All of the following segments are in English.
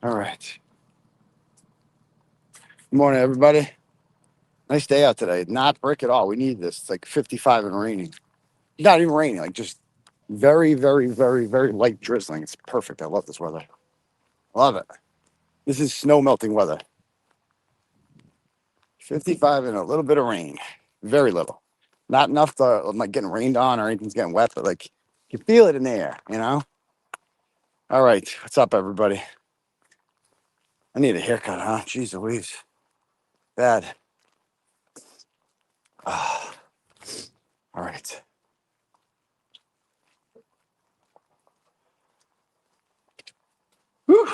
All right. Good morning, everybody. Nice day out today. Not brick at all. We need this. It's like 55 and raining. Not even raining, like just very, very, very, very light drizzling. It's perfect. I love this weather. Love it. This is snow melting weather. 55 and a little bit of rain. Very little. Not enough to I'm like getting rained on or anything's getting wet, but like you feel it in the air. All right. What's up, everybody? I need a haircut, huh? Jeez Louise. Bad. Ah, all right. Whew.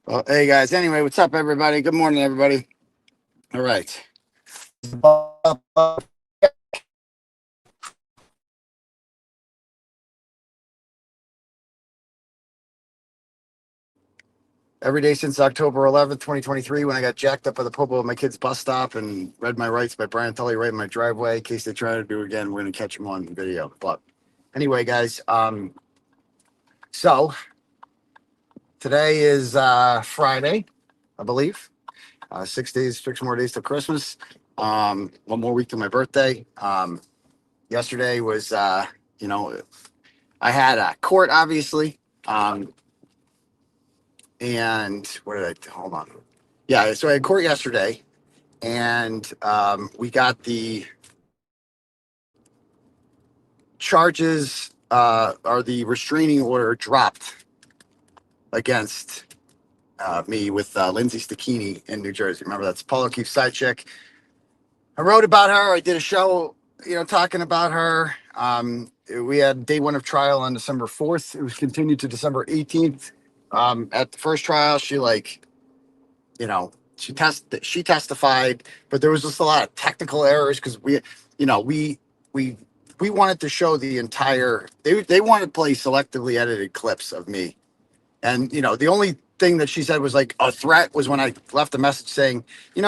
Well, hey guys. Anyway, what's up, everybody? Good morning, everybody. All right. Every day since October 11th, 2023, when I got jacked up by the popo at my kid's bus stop and read my rights by Brian Tully right in my driveway. In case they try to do it again, we're gonna catch them on video. But anyway, guys. So today is Friday, I believe. 6 days, 6 more days till Christmas. One more week to my birthday. Yesterday was, I had a court, obviously. And what did I hold on? Yeah, so I had court yesterday, and we got the charges or the restraining order dropped against me with Lindsay Stacchini in New Jersey. Remember, that's Paul O'Keefe's side chick. I wrote about her. I did a show, talking about her. We had day one of trial on December 4th. It was continued to December 18th. At the first trial, she testified, but there was just a lot of technical errors because you know, we we we wanted to show the entire. They wanted to play selectively edited clips of me, and the only thing that she said was like a threat was when I left a message saying,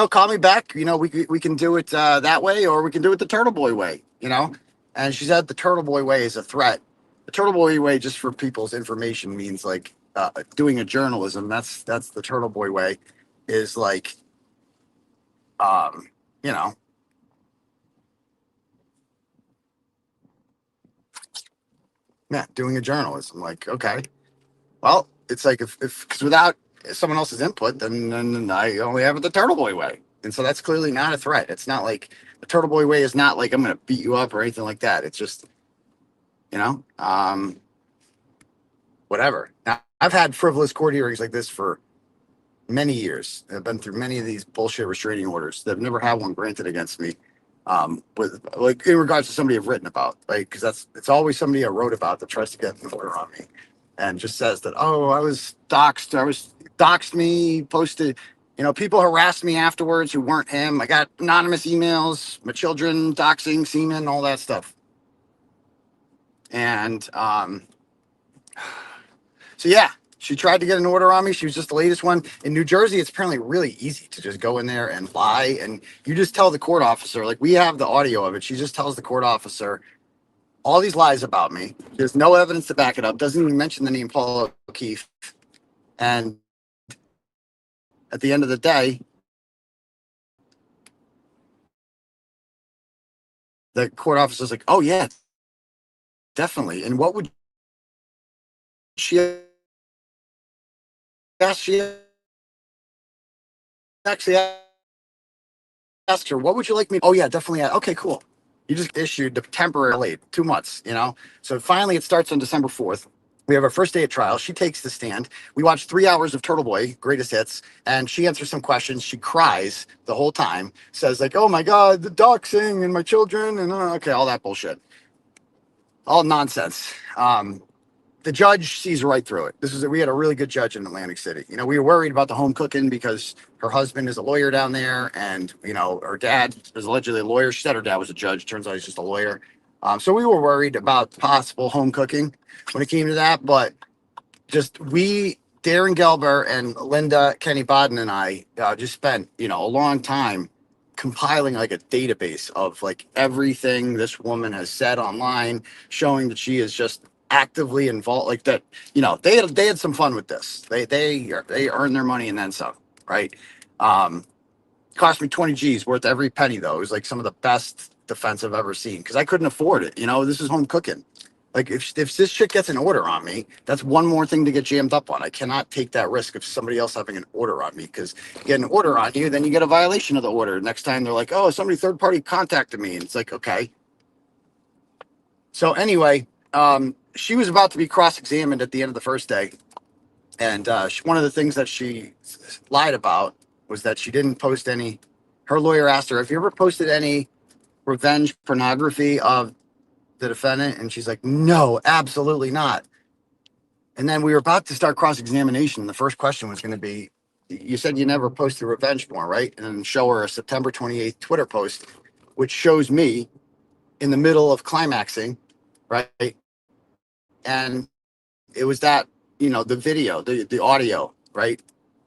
call me back. We can do it that way, or we can do it the Turtle Boy way. And she said the Turtle Boy way is a threat. The Turtle Boy way, just for people's information, means like doing a journalism. That's the Turtle Boy way, is like um, you know, yeah, doing a journalism. Like, okay, well, it's like if because without someone else's input, then I only have it the Turtle Boy way, and so that's clearly not a threat. It's not like the Turtle Boy way is not like I'm going to beat you up or anything like that. It's just you know, whatever. Now, I've had frivolous court hearings like this for many years. I've been through many of these bullshit restraining orders. They've never had one granted against me. With like in regards to somebody I've written about, like because it's always somebody I wrote about that tries to get an order on me, and just says that I was doxxed, doxed me, posted, people harassed me afterwards who weren't him. I got anonymous emails, my children doxing, semen, all that stuff, and so yeah, she tried to get an order on me. She was just the latest one. In New Jersey, it's apparently really easy to just go in there and lie. And you just tell the court officer, like we have the audio of it. She just tells the court officer all these lies about me. There's no evidence to back it up. Doesn't even mention the name Paul O'Keefe. And at the end of the day, the court officer's like, oh yeah, definitely. And what would she ask? She actually asked her, what would you like me? Oh yeah, definitely. Okay, cool. You just issued the temporary late 2 months. So finally, it starts on December 4th. We have our first day of trial. She takes the stand. We watch 3 hours of Turtle Boy greatest hits, and she answers some questions. She cries the whole time. Says like, "Oh my God, the doxing and my children," and okay, all that bullshit. all nonsense. The judge sees right through it. We had a really good judge in Atlantic City. We were worried about the home cooking because her husband is a lawyer down there, and her dad is allegedly a lawyer. She said her dad was a judge. Turns out he's just a lawyer. So we were worried about possible home cooking when it came to that, but Darren Gelber and Linda Kenny Bodden and I just spent a long time compiling like a database of like everything this woman has said online, showing that she is just actively involved, like that. They had some fun with this. They earned their money and then some, right? um Cost me 20 G's, worth every penny though. It was like some of the best defense I've ever seen because I couldn't afford it. This is home cooking. Like if this shit gets an order on me, that's one more thing to get jammed up on. I cannot take that risk of somebody else having an order on me, because you get an order on you, then you get a violation of the order. Next time they're like, oh, somebody third party contacted me, and it's like, okay. So anyway, she was about to be cross examined at the end of the first day, and one of the things that she lied about was that she didn't post any. Her lawyer asked her, "Have you ever posted any revenge pornography of the defendant?" And she's like, "No, absolutely not." And then we were about to start cross examination. The first question was going to be, "You said you never posted revenge porn, right?" And then show her a September 28th Twitter post, which shows me in the middle of climaxing, right? And it was that, the video, the audio, right?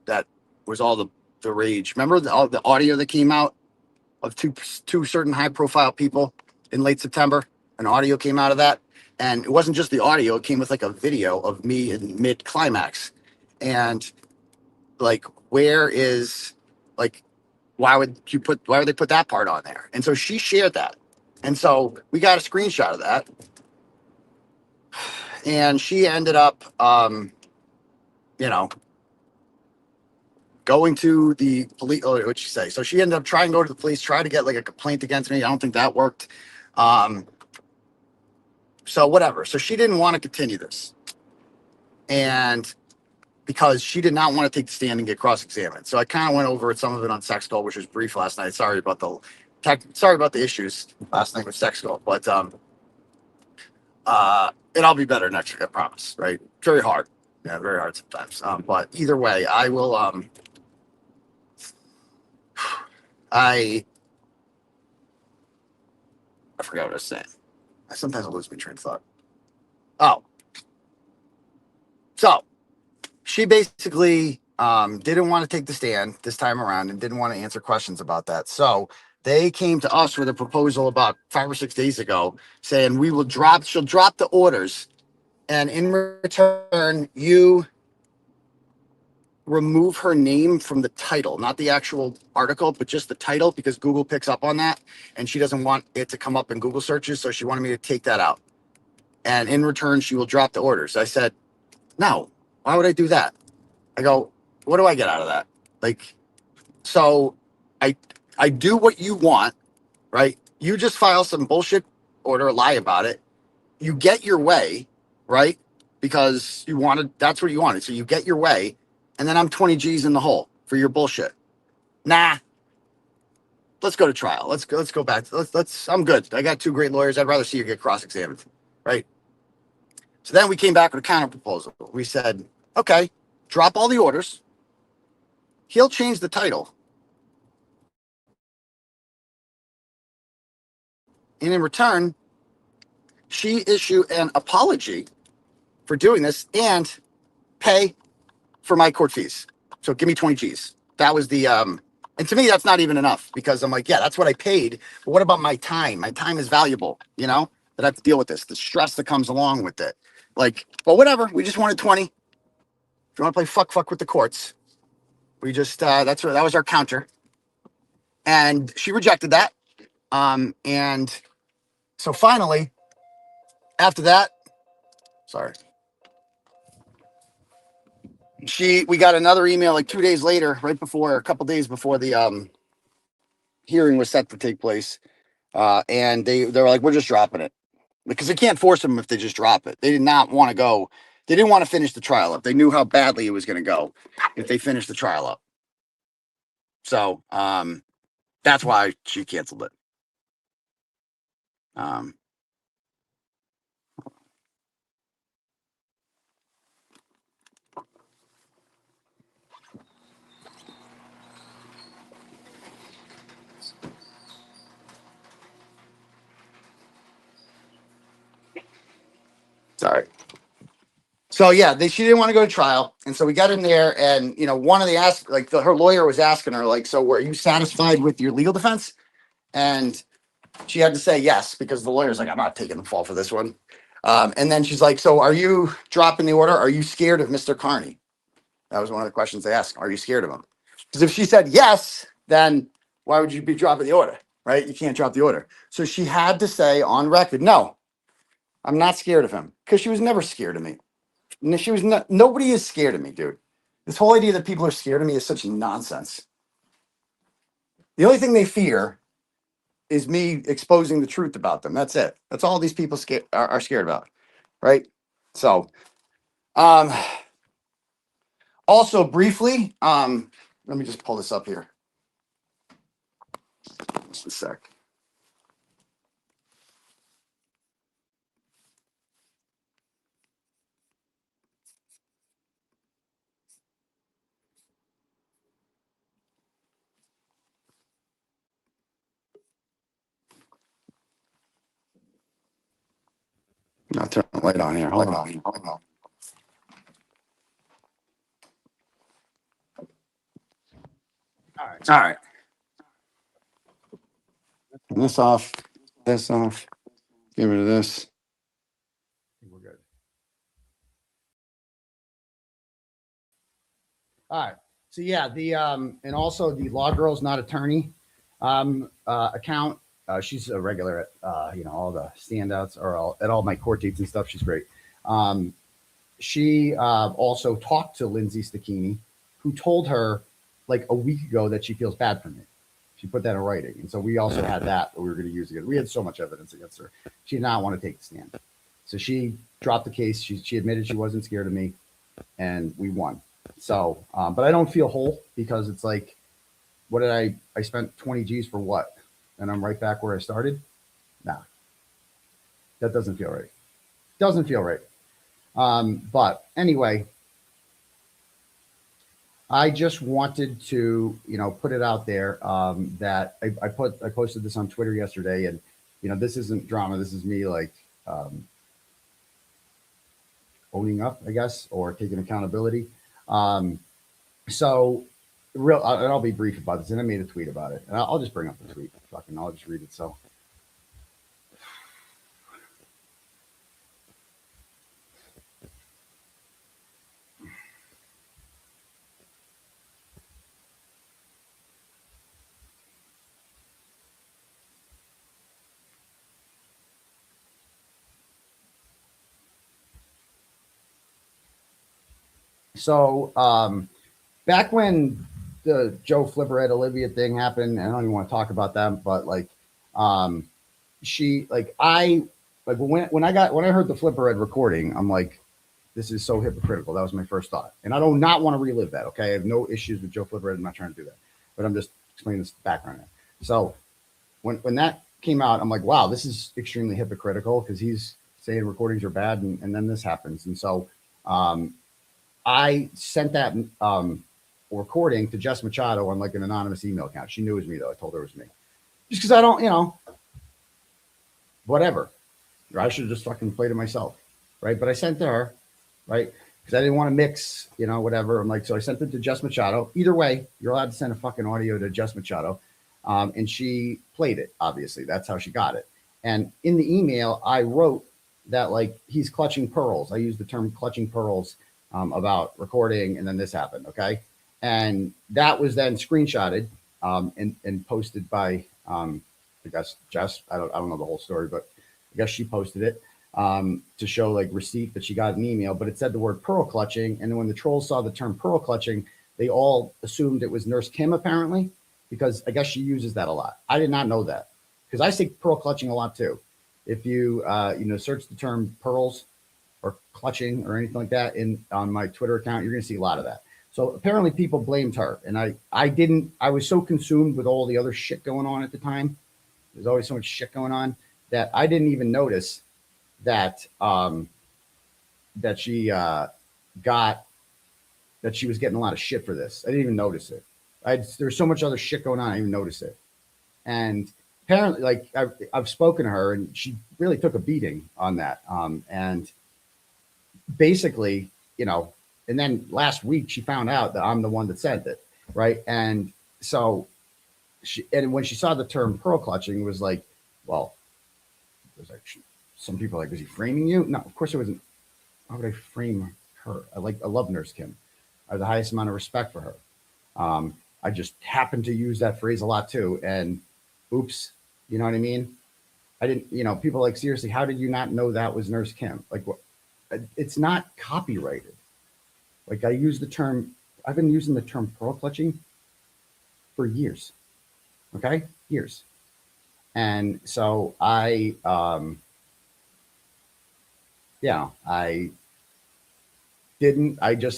That was all the rage. Remember all the audio that came out of two certain high profile people in late September? An audio came out of that, and it wasn't just the audio; it came with like a video of me in mid climax, and like, where is, like, why would they put that part on there? And so she shared that, and so we got a screenshot of that, and she ended up, you know, going to the police. Oh, what'd she say? So she ended up trying to go to the police, try to get like a complaint against me. I don't think that worked. Um, so whatever. So she didn't want to continue this, and because she did not want to take the stand and get cross-examined. So I kind of went over some of it on Sex Call, which was brief last night. Sorry about the issues last night with Sex Call, but it'll be better next week, I promise. Right? Very hard. Yeah, very hard sometimes. But either way, I will. I I forgot what I was saying. I sometimes lose my train of thought. Oh, so she basically didn't want to take the stand this time around and didn't want to answer questions about that. So they came to us with a proposal about 5 or 6 days ago, saying she'll drop the orders, and in return, you remove her name from the title, not the actual article, but just the title, because Google picks up on that, and she doesn't want it to come up in Google searches. So she wanted me to take that out. And in return, she will drop the orders. I said, no, why would I do that? I go, what do I get out of that? Like, so I I do what you want, right? You just file some bullshit order, lie about it. You get your way, right? Because that's what you wanted. So you get your way, and then I'm 20 G's in the hole for your bullshit. Nah, let's go to trial. Let's go back. I'm good. I got two great lawyers. I'd rather see you get cross-examined, right? So then we came back with a counter proposal. We said, okay, drop all the orders. He'll change the title. And in return, she issue an apology for doing this and pay for my court fees. So give me 20 G's. That was and to me, that's not even enough, because I'm like, yeah, that's what I paid. But what about my time? My time is valuable, that I have to deal with this, the stress that comes along with it. Like, well, whatever. We just wanted 20. If you want to play fuck with the courts, we just, that was our counter. And she rejected that. And so finally, after that, sorry, we got another email like 2 days later, a couple days before the hearing was set to take place. And they're like, we're just dropping it, because they can't force them if they just drop it. They did not want to go. They didn't want to finish the trial up. They knew how badly it was going to go if they finished the trial up. So that's why she canceled it. Um, Sorry. So yeah, she didn't want to go to trial, and so we got in there, and one of the her lawyer was asking her like, so were you satisfied with your legal defense? And she had to say yes because the lawyer's like, I'm not taking the fall for this one. And then she's like, so are you dropping the order? Are you scared of Mr. Carney? That was one of the questions they asked. Are you scared of him? Because if she said yes, then why would you be dropping the order? Right? You can't drop the order. So she had to say on record, no, I'm not scared of him, because she was never scared of me. She was not. Nobody is scared of me, dude. This whole idea that people are scared of me is such nonsense. The only thing they fear is me exposing the truth about them. That's it. That's all these people are scared about, right? So, um, also briefly, let me just pull this up here. Just a sec. I'll turn the light on here. Hold on. All right. Turn this off. This off. Get rid of this. I think we're good. All right. So yeah, the and also the Law Girl's Not Attorney account. She's a regular at all the standouts or at all my court dates and stuff. She's great. She also talked to Lindsay Stacchini, who told her like a week ago that she feels bad for me. She put that in writing, and so we also had that we were going to use again. We had so much evidence against her. She did not want to take the stand, so she dropped the case. She admitted she wasn't scared of me, and we won. So, but I don't feel whole, because it's like, what did I spent 20 G's for what? And I'm right back where I started. Nah, that doesn't feel right. Doesn't feel right. But anyway, I just wanted to, put it out there that I posted this on Twitter yesterday, and this isn't drama. This is me like owning up, I guess, or taking accountability. So and I'll be brief about this, and I made a tweet about it, and I'll just bring up the tweet. Fucking, I'll just read it. So back when the Joe Flipper Ed Olivia thing happened, and I don't even want to talk about that, but like she like I like when I heard the Flipper Ed recording, I'm like, this is so hypocritical. That was my first thought, and I do not want to relive that. Okay, I have no issues with Joe Flipper Ed. I'm not trying to do that, but I'm just explaining this background. So when that came out, I'm like, wow, this is extremely hypocritical, because he's saying recordings are bad, and then this happens, and so I sent that recording to Jess Machado on like an anonymous email account. She knew it was me, though. I told her it was me, just because I don't, whatever. I should have just fucking played it myself, right? But I sent to her, right? Because I didn't want to mix, whatever. I'm like, so I sent it to Jess Machado. Either way, you're allowed to send a fucking audio to Jess Machado. And she played it, obviously. That's how she got it. And in the email, I wrote that, like, he's clutching pearls. I used the term clutching pearls about recording, and then this happened, okay? And that was then screenshotted and posted by, I guess, Jess. I don't know the whole story, but I guess she posted it to show, like, receipt that she got an email, but it said the word pearl clutching. And then when the trolls saw the term pearl clutching, they all assumed it was Nurse Kim, apparently, because I guess she uses that a lot. I did not know that, because I say pearl clutching a lot too. If you search the term pearls or clutching or anything like that on my Twitter account, you're going to see a lot of that. So apparently people blamed her, and I didn't. I was so consumed with all the other shit going on at the time. There's always so much shit going on that I didn't even notice that that she was getting a lot of shit for this. I didn't even notice it. There's so much other shit going on, I didn't even notice it. And apparently, like, I've spoken to her, and she really took a beating on that. And basically, and then last week she found out that I'm the one that sent it, right? And so and when she saw the term pearl clutching, it was like, well, it was like, some people are like, was he framing you? No, of course it wasn't. Why would I frame her? I love Nurse Kim. I have the highest amount of respect for her. I just happen to use that phrase a lot too. And oops, you know what I mean? I didn't, people like, seriously, how did you not know that was Nurse Kim? Like, what? It's not copyrighted. Like, I've been using the term pearl clutching for years. Okay. Years. And so I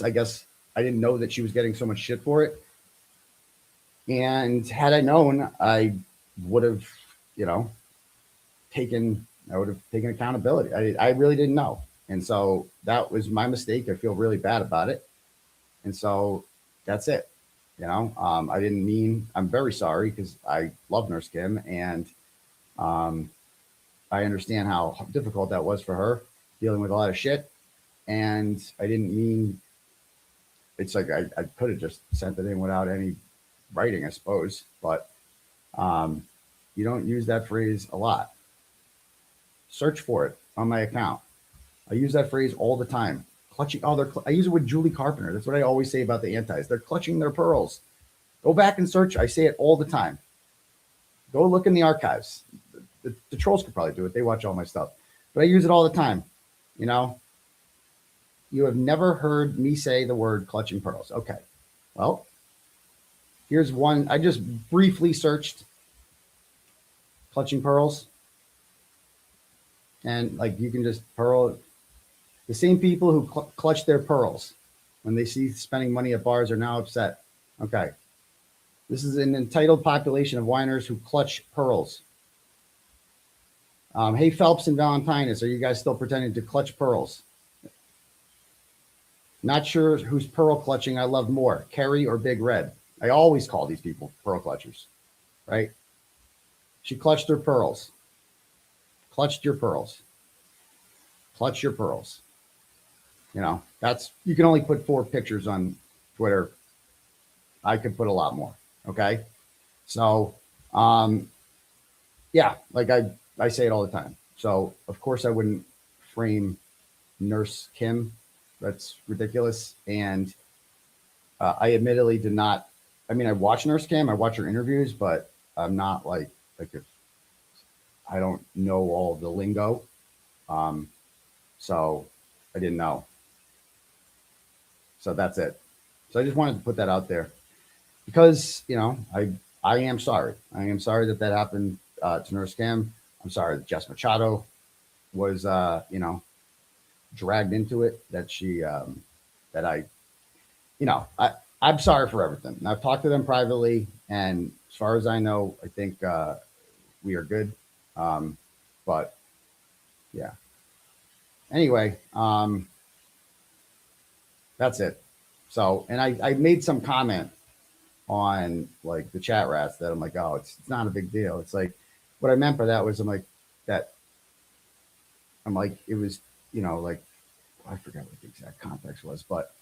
I guess I didn't know that she was getting so much shit for it. And had I known, would have, you know, I would have taken accountability. I really didn't know. And so that was my mistake. I feel really bad about it. And so that's it. I didn't mean, I'm very sorry because I love Nurse Kim, and um, I understand how difficult that was for her dealing with a lot of shit. And I didn't mean, it's like I could have just sent it in without any writing, I suppose. But um, you don't use that phrase a lot. Search for it on my account. I use that phrase all the time. Clutching. Oh, I use it with Julie Carpenter. That's what I always say about the antis. They're clutching their pearls. Go back and search. I say it all the time. Go look in the archives. The trolls could probably do it. They watch all my stuff, but I use it all the time. You know, you have never heard me say the word clutching pearls. Okay. Well, here's one. I just briefly searched clutching pearls, and like you can just pearl. The same people who clutch their pearls when they see spending money at bars are now upset. Okay. This is an entitled population of whiners who clutch pearls. Hey, Phelps and Valentinus, are you guys still pretending to clutch pearls? Not sure whose pearl clutching I love more, Carrie or Big Red. I always call these people pearl clutchers, right? She clutched her pearls. Clutched your pearls. Clutch your pearls. You can only put 4 pictures on Twitter. I could put a lot more. Okay. So, um, yeah, like I say it all the time. So of course I wouldn't frame Nurse Kim. That's ridiculous. And I admittedly did not. I mean, I watch Nurse Kim. I watch her interviews, but I'm not like if I don't know all the lingo. Um, so I didn't know. So that's it. So I just wanted to put that out there because I am sorry. I am sorry that that happened to Nurse Kim. I'm sorry that Jess Machado was dragged into it. That she that I I'm sorry for everything. And I've talked to them privately, and as far as I know, I think we are good. Um, but yeah. Anyway, that's it. So, and I made some comment on like the chat rats that I'm like, oh, it's not a big deal. It's like what I meant by that was that I'm like it was like I forgot what the exact context was, but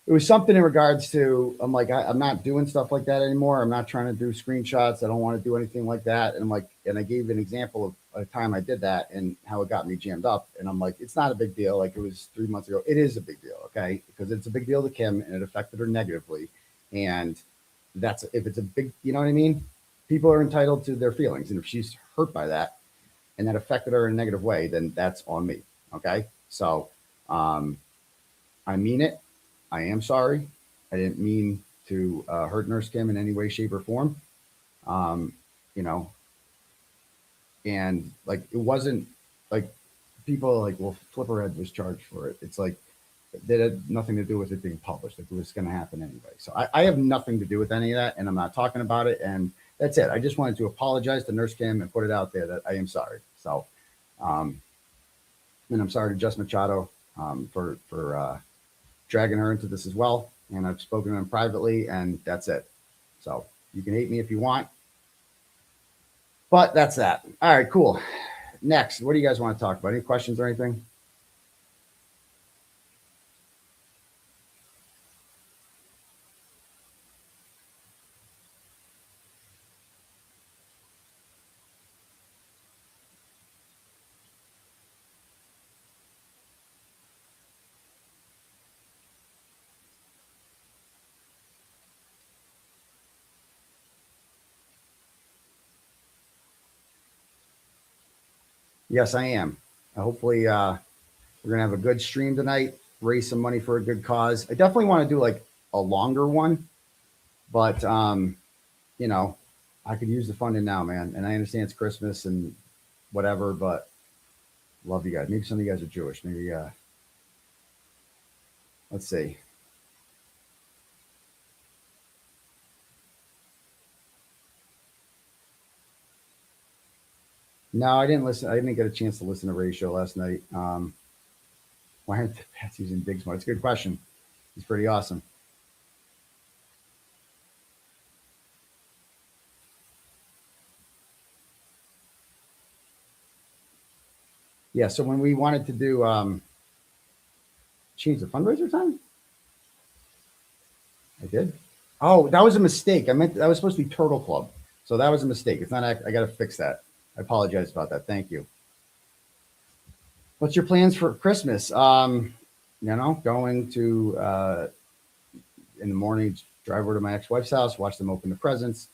it was something in regards to I'm like I'm not doing stuff like that anymore. I'm not trying to do screenshots. I don't want to do anything like that. And I'm like, and I gave an example of a time I did that and how it got me jammed up. And I'm like, it's not a big deal. Like it was 3 months ago. It is a big deal, okay? Because it's a big deal to Kim and it affected her negatively. And that's if it's a big, you know what I mean? People are entitled to their feelings, and if she's hurt by that and that affected her in a negative way, then that's on me. Okay, so um, I mean it. I am sorry. I didn't mean to hurt Nurse Kim in any way, shape, or form. Um, you know, and like it wasn't like people are like, well, Flipperhead was charged for it. It's like that had nothing to do with it being published. Like it was going to happen anyway. So I have nothing to do with any of that, and I'm not talking about it. And that's it. I just wanted to apologize to Nurse Kim and put it out there that I am sorry. So, um, and I'm sorry to Just Machado for dragging her into this as well. And I've spoken to him privately, and that's it. So you can hate me if you want, but that's that. All right, cool. Next, what do you guys want to talk about? Any questions or anything? Yes, I am. Hopefully, we're gonna have a good stream tonight. Raise some money for a good cause. I definitely want to do like a longer one, but you know, I could use the funding now, man. And I understand it's Christmas and whatever, but love you guys. Maybe some of you guys are Jewish. Maybe let's see. No, I didn't listen. I didn't get a chance to listen to Ray's show last night. Why aren't the Pats using Big Smart? It's a good question. He's pretty awesome. Yeah. So when we wanted to do change the fundraiser time, I did. Oh, that was a mistake. I meant that was supposed to be Turtle Club. So that was a mistake. It's not. I got to fix that. I apologize about that. Thank you. What's your plans for Christmas? Going to in the morning, drive over to my ex-wife's house, watch them open the presents,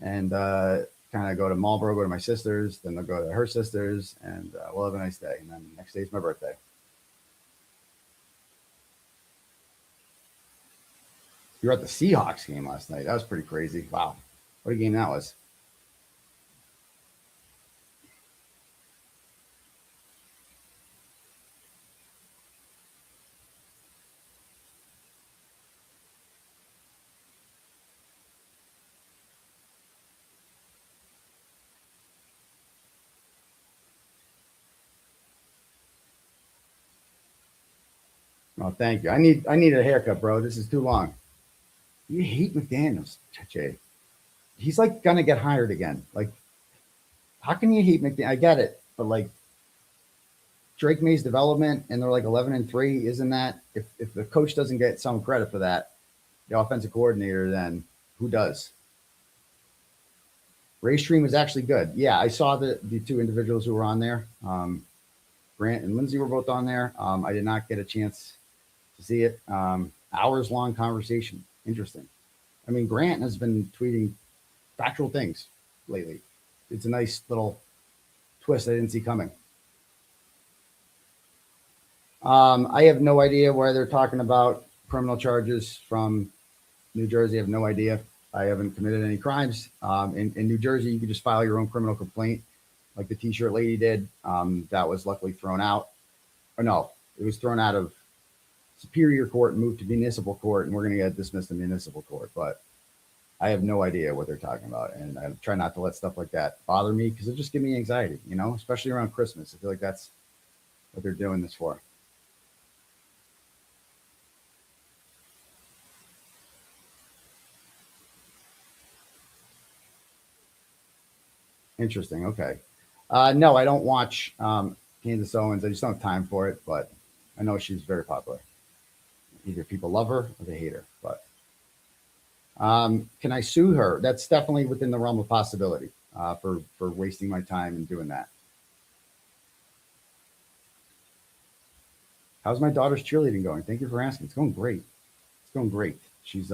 and kind of go to Marlboro, go to my sister's, then they'll go to her sister's, and we'll have a nice day. And then next day is my birthday. You were at the Seahawks game last night. That was pretty crazy. Wow, what a game that was. Oh, thank you. I need a haircut, bro. This is too long. You hate McDaniels, Jay. He's like gonna get hired again. Like, how can you hate McDaniels? I get it, but like Drake May's development, and they're like 11-3. Isn't that if the coach doesn't get some credit for that, the offensive coordinator, then who does? Ray Stream was actually good. Yeah, I saw the two individuals who were on there. Grant and Lindsay were both on there. I did not get a chance to see it. Hours long conversation. Interesting. I mean, Grant has been tweeting factual things lately. It's a nice little twist I didn't see coming. I have no idea why they're talking about criminal charges from New Jersey. I have no idea. I haven't committed any crimes. In New Jersey, you could just file your own criminal complaint, like the T-shirt lady did. That was luckily thrown out. Or no, it was thrown out of Superior Court and moved to municipal court, and we're going to get dismissed in municipal court. But I have no idea what they're talking about, and I try not to let stuff like that bother me because it just gives me anxiety, especially around Christmas. I feel like that's what they're doing this for. Interesting. Okay. No, I don't watch Candace Owens. I just don't have time for it, but I know she's very popular. Either people love her or they hate her. But can I sue her? That's definitely within the realm of possibility for wasting my time and doing that. How's my daughter's cheerleading going? Thank you for asking. It's going great. It's going great. She's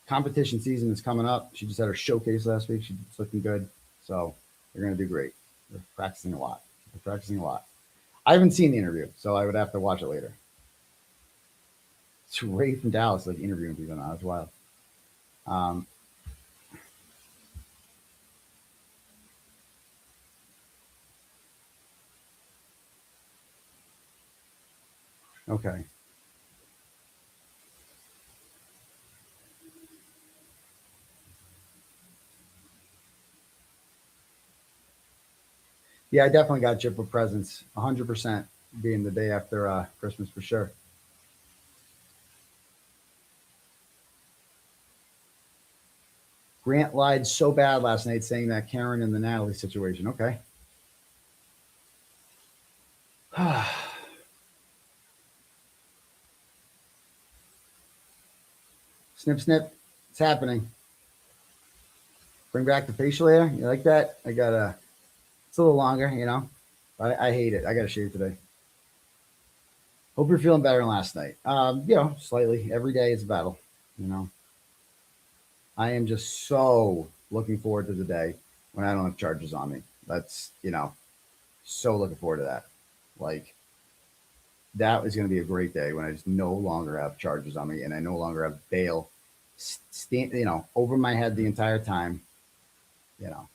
competition season is coming up. She just had her showcase last week. She's looking good. So they're going to do great. They're practicing a lot. They're practicing a lot. I haven't seen the interview, so I would have to watch it later. It's Ray from Dallas, like interviewing people now. It's wild. Um, okay. Yeah, I definitely got Chip with presents. 100% being the day after Christmas for sure. Grant lied so bad last night saying that Karen and the Natalie situation. Okay. Snip, snip. It's happening. Bring back the facial hair. You like that? It's a little longer. I hate it. I got to shave today. Hope you're feeling better than last night. Slightly. Every day is a battle. You know, I am just so looking forward to the day when I don't have charges on me. That's. So looking forward to that. Like, that is going to be a great day when I just no longer have charges on me and I no longer have bail, over my head the entire time. You know,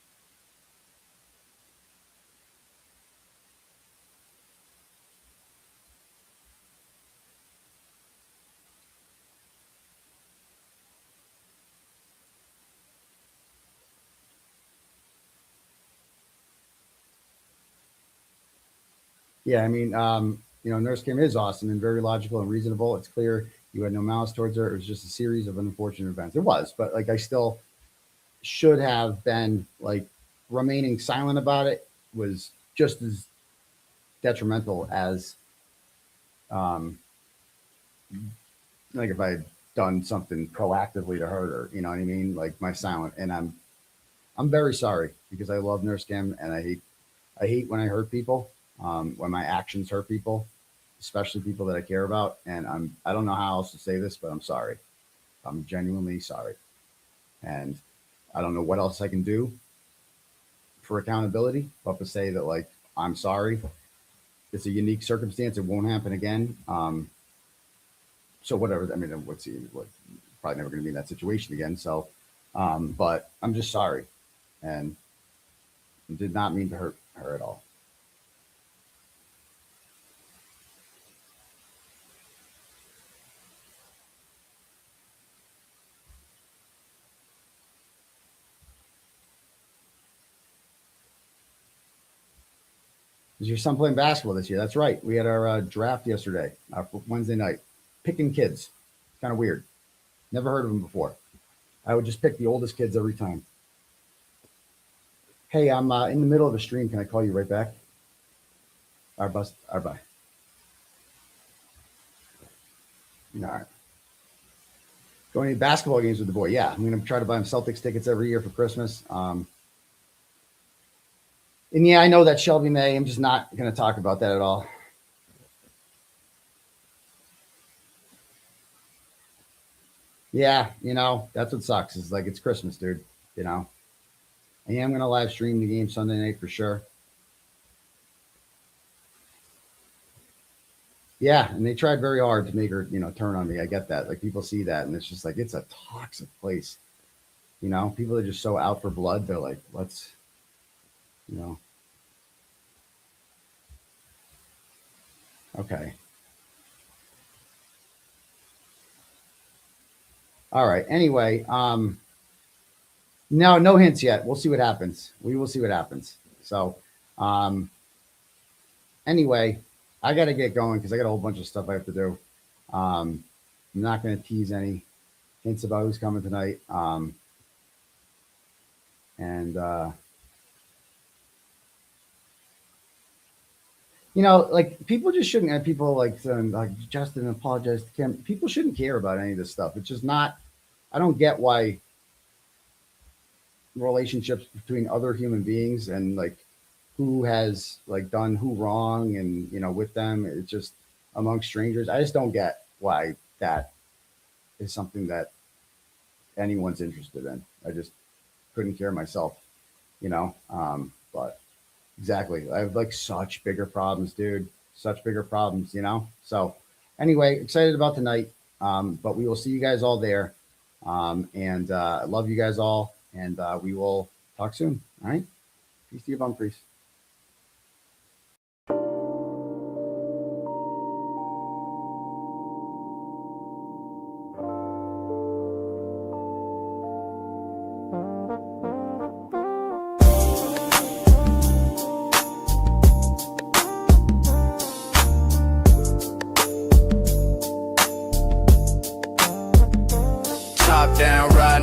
yeah. I mean, Nurse Kim is awesome and very logical and reasonable. It's clear you had no malice towards her. It was just a series of unfortunate events. It was, but like I still should have been like remaining silent about it was just as detrimental as um like if I had done something proactively to hurt her, you know what I mean? Like my silent and I'm very sorry because I love Nurse Kim and I hate when I hurt people, when my actions hurt people, especially people that I care about. And I don't know how else to say this, but I'm sorry. I'm genuinely sorry. And I don't know what else I can do for accountability, but to say that like I'm sorry. It's a unique circumstance. It won't happen again. So whatever. I mean, probably never going to be in that situation again. So, but I'm just sorry, and did not mean to hurt her at all. Is your son playing basketball this year? That's right. We had our draft yesterday, Wednesday night, picking kids. It's kind of weird. Never heard of them before. I would just pick the oldest kids every time. Hey, I'm in the middle of a stream. Can I call you right back? Our bus. Our bye. All right. Going to basketball games with the boy. Yeah, I'm going to try to buy him Celtics tickets every year for Christmas. And yeah, I know that Shelby May. I'm just not going to talk about that at all. Yeah, that's what sucks. Is like it's Christmas, dude. I am going to live stream the game Sunday night for sure. Yeah, and they tried very hard to make her, turn on me. I get that. Like people see that, and it's just like it's a toxic place. People are just so out for blood. They're like, let's, okay. All right. Anyway, no hints yet. We'll see what happens. We will see what happens. So, anyway, I got to get going because I got a whole bunch of stuff I have to do. I'm not going to tease any hints about who's coming tonight. And like people just shouldn't have people like Justin apologized to Kim. People shouldn't care about any of this stuff. It's just not. I don't get why relationships between other human beings and like who has like done who wrong and with them. It's just among strangers. I just don't get why that is something that anyone's interested in. I just couldn't care myself, but exactly. I have like such bigger problems, dude. Such bigger problems, So anyway, excited about tonight. But we will see you guys all there. And I love you guys all. And we will talk soon. All right. Peace to you, bumfries.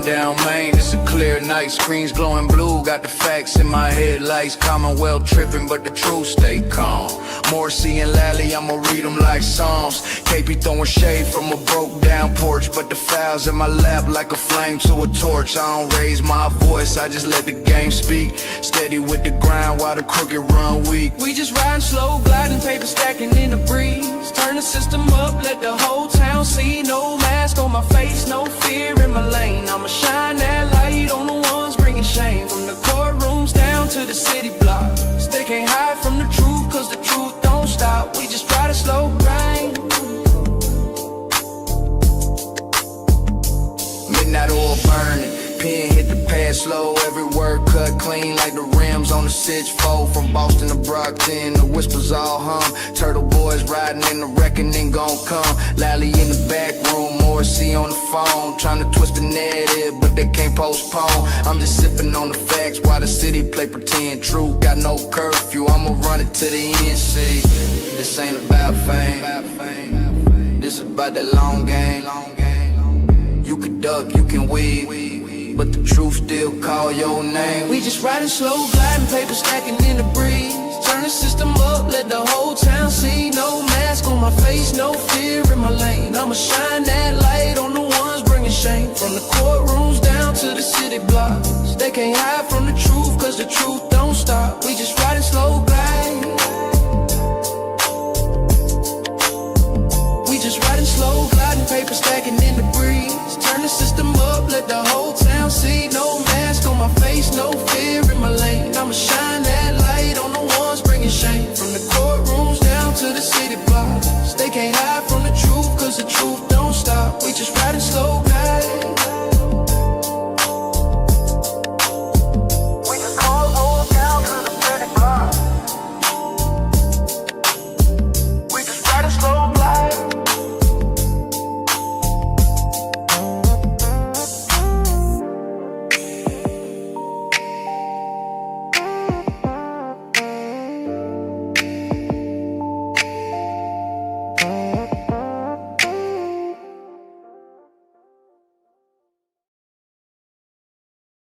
Down Main, it's a clear night, screens glowing blue, got the facts in my headlights, Commonwealth tripping, but the truth stay calm. Morrissey and Lally, I'ma read them like Psalms. KP throwing shade from a broke down porch, but the files in my lap like a flame to a torch. I don't raise my voice, I just let the game speak. Steady with the grind while the crooked run weak. We just riding slow, gliding, paper stacking in the breeze. Turn the system up, let the whole town see. No mask on my face, no fear in my lane. I'ma shine that light on the ones bringing shame. From the courtrooms down to the city blocks, they can't hide from the truth. slow grind. Midnight oil burning, pen hit the pad slow. Every word cut clean like the rims on the 6-4. From Boston to Brockton, the whispers all hum. Turtle boys riding in the reckoning gon' come. Lally in the back room, Morrissey on the phone. Trying to twist the narrative, but they can't postpone. I'm just sipping on the facts while the city play pretend. True, got no curfew, I'ma run it to the end. See, this ain't about fame, this about that long game. You can duck, you can weave, but the truth still call your name. We just riding slow, gliding, paper stacking in the breeze. Turn the system up, let the whole town see. No mask on my face, no fear in my lane. I'ma shine that light on the ones bringing shame. From the courtrooms down to the city blocks, they can't hide from the truth, cause the truth don't stop. We just